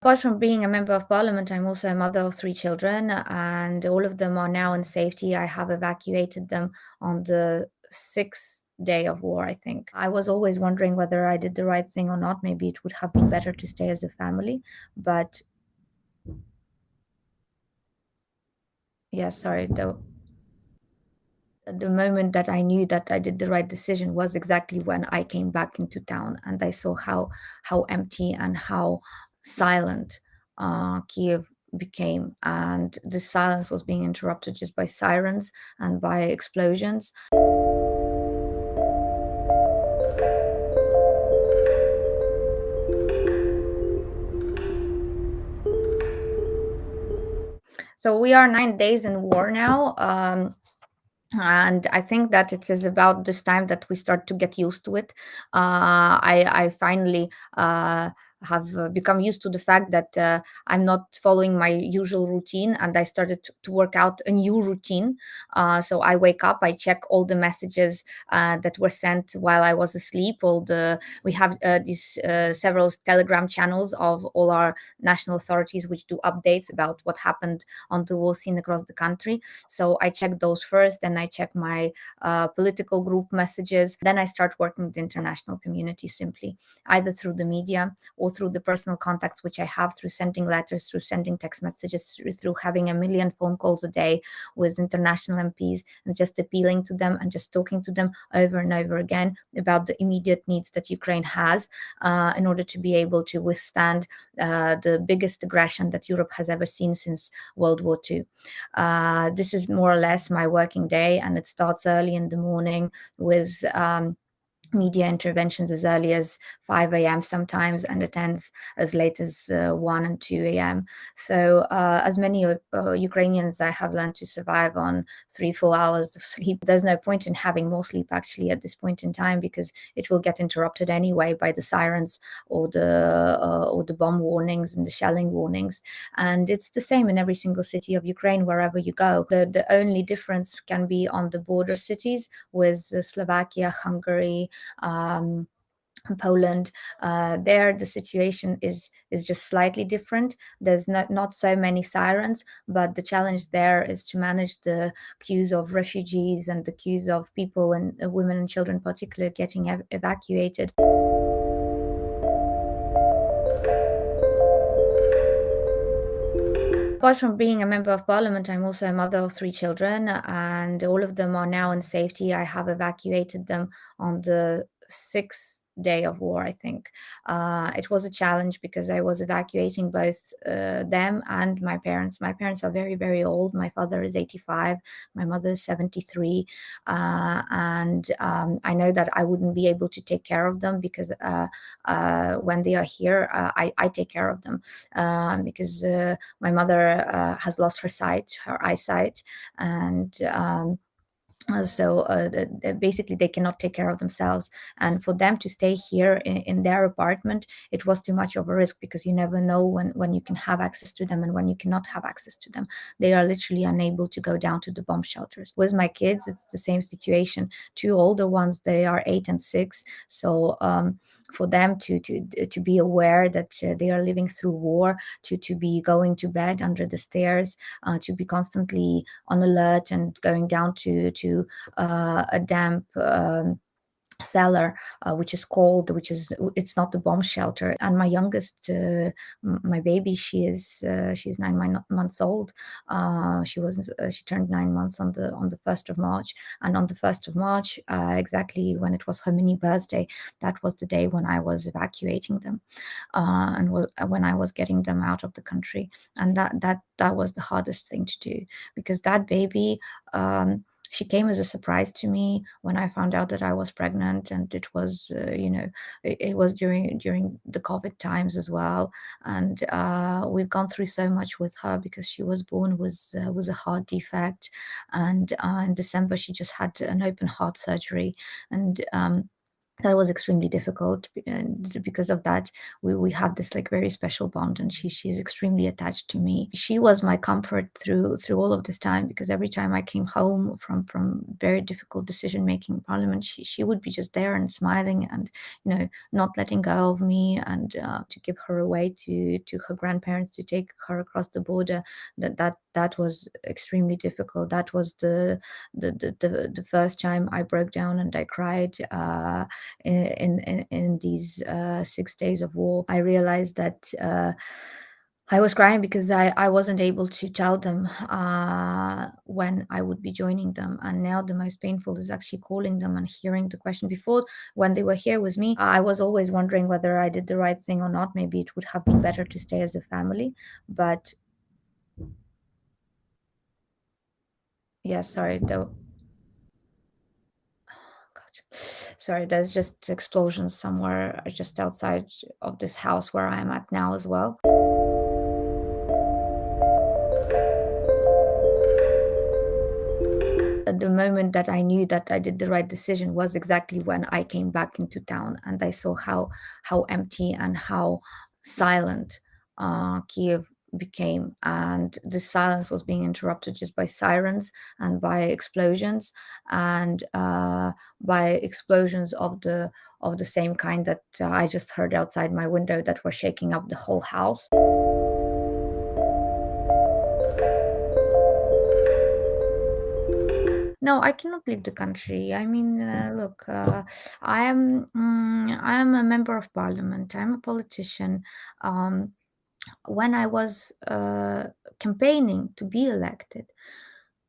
Apart from being a member of parliament, I'm also a mother of three children, and all of them are now in safety. I have evacuated them on the sixth day of war, I think. I was always wondering whether I did the right thing or not. Maybe it would have been better to stay as a family. But yeah, sorry, the moment that I knew that I did the right decision was exactly when I came back into town and I saw how empty and how silent Kiev became, and the silence was being interrupted just by sirens and by explosions. So we are 9 days in war now. And I think that it is about this time that we start to get used to it. I finally have become used to the fact that I'm not following my usual routine, and I started to work out a new routine. So I wake up, I check all the messages that were sent while I was asleep. We have these several Telegram channels of all our national authorities which do updates about what happened on the war scene across the country. So I check those first, then I check my political group messages. Then I start working with the international community simply, either through the media or through the personal contacts which I have, through sending letters, through sending text messages, through having a million phone calls a day with international MPs, and just appealing to them and just talking to them over and over again about the immediate needs that Ukraine has in order to be able to withstand the biggest aggression that Europe has ever seen since World War II. This is more or less my working day, and it starts early in the morning with media interventions as early as 5 a.m. sometimes, and it ends as late as 1 and 2 a.m. So, as many Ukrainians, I have learned to survive on 3-4 hours of sleep. There's no point in having more sleep actually at this point in time, because it will get interrupted anyway by the sirens or the bomb warnings and the shelling warnings. And it's the same in every single city of Ukraine, wherever you go. The only difference can be on the border cities with Slovakia, Hungary, Poland. There the situation is just slightly different. There's not so many sirens, but the challenge there is to manage the queues of refugees and the queues of people, and women and children particularly, getting evacuated. Apart from being a member of parliament, I'm also a mother of three children, and all of them are now in safety. I have evacuated them on the sixth day of war, I think. It was a challenge because I was evacuating both them and my parents. My parents are very, very old. My father is 85, my mother is 73. And I know that I wouldn't be able to take care of them because when they are here, I take care of them because my mother has lost her eyesight, and basically they cannot take care of themselves, and for them to stay here in their apartment, it was too much of a risk, because you never know when you can have access to them and when you cannot have access to them. They are literally unable to go down to the bomb shelters. With my kids, it's the same situation. Two older ones, they are 8 and 6, so for them to be aware that they are living through war, to be going to bed under the stairs, to be constantly on alert and going down to a damp cellar, which is cold, it's not a bomb shelter. And my youngest, my baby, she's 9 months old. She turned 9 months on the 1st of March, and on the 1st of March, exactly when it was her mini birthday, that was the day when I was evacuating them, when I was getting them out of the country. And that was the hardest thing to do, because that baby, she came as a surprise to me when I found out that I was pregnant, and it was, it was during the COVID times as well. And we've gone through so much with her, because she was born with a heart defect, and in December she just had an open heart surgery, and that was extremely difficult, and because of that we have this like very special bond, and she's extremely attached to me. She was my comfort through all of this time, because every time I came home from very difficult decision making in parliament, she would be just there and smiling, and not letting go of me, and to give her away to her grandparents, to take her across the border. That was extremely difficult. That was the first time I broke down and I cried, in these 6 days of war. I realized that I was crying because I wasn't able to tell them when I would be joining them. And now the most painful is actually calling them and hearing the question. Before, when they were here with me, I was always wondering whether I did the right thing or not. Maybe it would have been better to stay as a family. But yeah, sorry, though. God. Sorry, there's just explosions somewhere just outside of this house where I am at now as well. The moment that I knew that I did the right decision was exactly when I came back into town and I saw how empty and how silent Kiev became, and the silence was being interrupted just by sirens and by explosions, and by explosions of the same kind that I just heard outside my window, that were shaking up the whole house. No, I cannot leave the country. I mean, look, I am a member of parliament. I'm a politician. Um, when I was campaigning to be elected,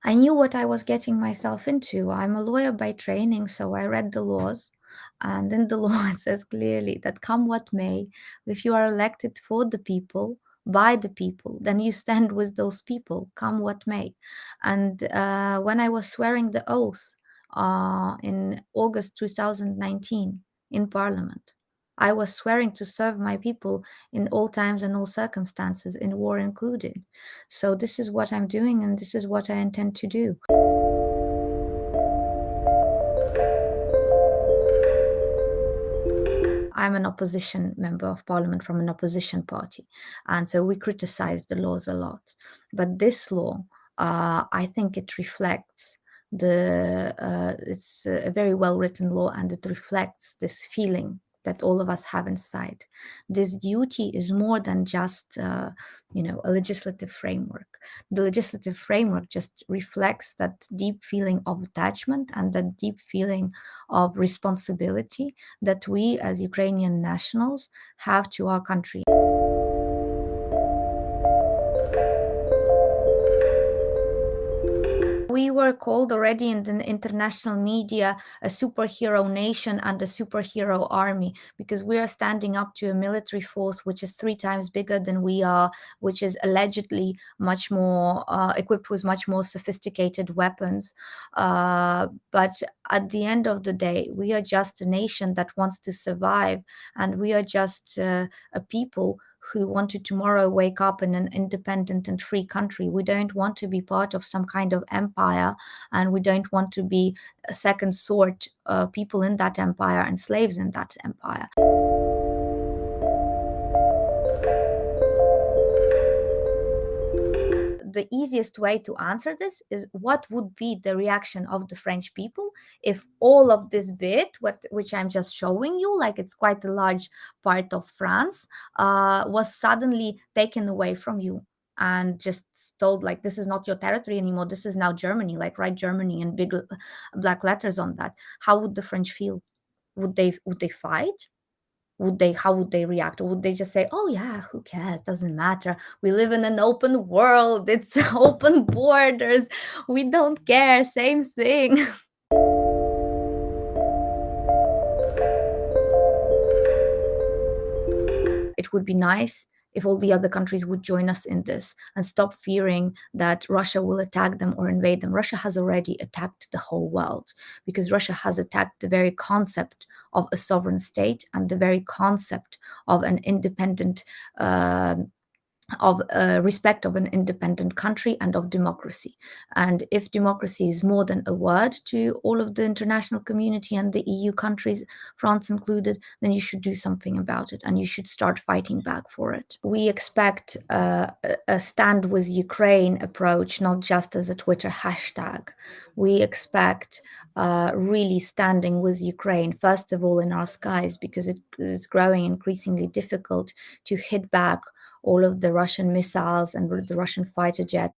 I knew what I was getting myself into. I'm a lawyer by training, so I read the laws. And in the law, it says clearly that come what may, if you are elected for the people, by the people, then you stand with those people, come what may. And when I was swearing the oath in August 2019 in Parliament, I was swearing to serve my people in all times and all circumstances, in war included. So this is what I'm doing, and this is what I intend to do. I'm an opposition member of parliament from an opposition party, and so we criticize the laws a lot. But this law, I think it reflects it's a very well written law, and it reflects this feeling that all of us have inside. This duty is more than just, a legislative framework. The legislative framework just reflects that deep feeling of attachment and that deep feeling of responsibility that we as Ukrainian nationals have to our country. We were called already in the international media a superhero nation and a superhero army, because we are standing up to a military force which is 3 times bigger than we are, which is allegedly much more equipped with much more sophisticated weapons. But at the end of the day, we are just a nation that wants to survive, and we are just a people who want to tomorrow wake up in an independent and free country. We don't want to be part of some kind of empire, and we don't want to be a second sort people in that empire and slaves in that empire. The easiest way to answer this is, what would be the reaction of the French people if all of this bit, which I'm just showing you, like it's quite a large part of France, was suddenly taken away from you and just told, like, this is not your territory anymore, this is now Germany, like write Germany in big black letters on that. How would the French feel? Would they fight? How would they react? Or would they just say, oh yeah, who cares, doesn't matter, we live in an open world, it's open borders, we don't care, same thing. It would be nice if all the other countries would join us in this and stop fearing that Russia will attack them or invade them. Russia has already attacked the whole world, because Russia has attacked the very concept of a sovereign state and the very concept of an independent of respect of an independent country and of democracy. And if democracy is more than a word to all of the international community and the EU countries, France included, then you should do something about it and you should start fighting back for it. We expect a stand with Ukraine approach, not just as a Twitter hashtag. We expect really standing with Ukraine, first of all in our skies, because it's growing increasingly difficult to hit back all of the Russian missiles and the Russian fighter jets